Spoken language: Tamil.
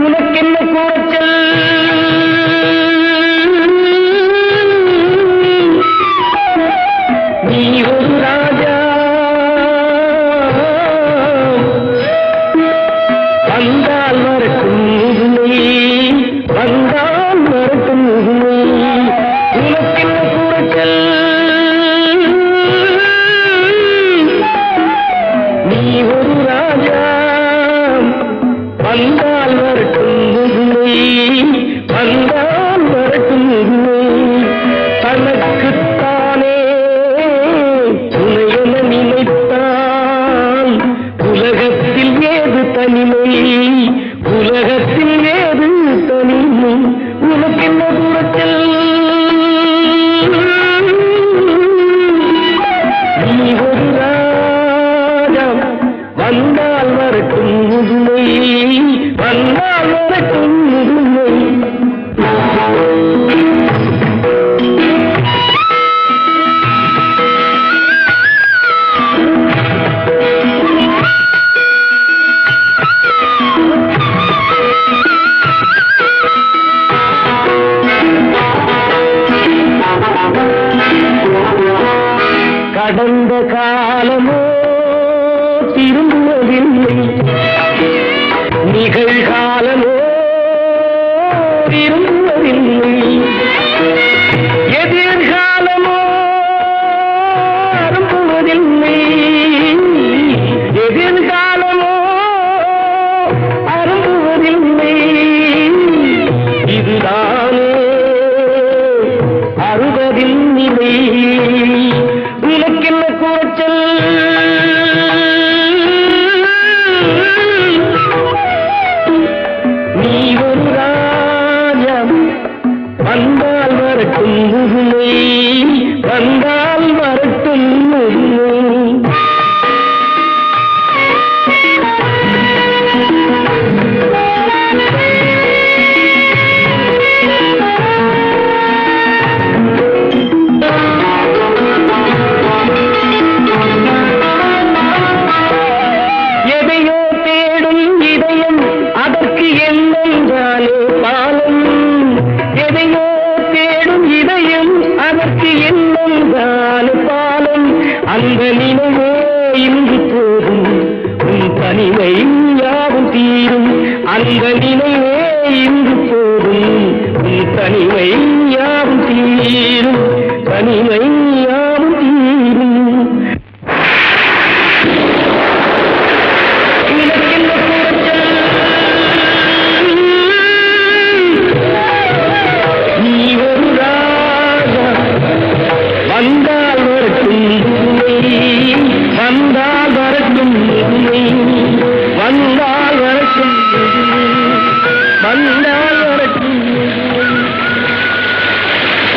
உனக்கென்ன கூச்சல் நீ ஒரு ராஜா வந்தால் வரட்டும் முதுமை வந்தால் வரட்டும் முதுமை உனக்கென்ன கூச்சல் நீ ஒரு ராஜா வந்தால் வரட்டும் முதுமை வந்தால் வரட்டும் முதுமை தனக்குத்தானே துணையென நினைத்தால் உலகத்தில் ஏது தனிமை உலகத்தில் ஏது தனிமை உனக்கென்ன கூச்சல் நீ ஒரு ராஜா வந்தால் வரட்டும் முதுமை வந்தால் வரட்டும் முதுமை கடந்த காலமோ திரும்புவதில்லை நிகழ்காலமோ திரும்புவதில்லை எதிர்காலமோ அரும்புவதில்லை எதிர்காலமோ அரும்புவதில்லை இதுதானே அறுபதில் நிலை உனக்கென்ன கூச்சல் நீ ஒரு ராஜா வந்தால் வரட்டும் முதுமை வந்தால் வரட்டும் முதுமை எதையோ தேடும் இதயம் அதற்கு என்னென்றாலே பாலம் எதையோ தேடும் இதயம் அதற்கு என்னென்றாலே பாலம் அந்த நினைவே இன்று போதும் உன் தனிமை யாவும் தீரும் அந்த நினைவே இன்று போதும் உன் தனிமை யாவும் தீரும் தனிமை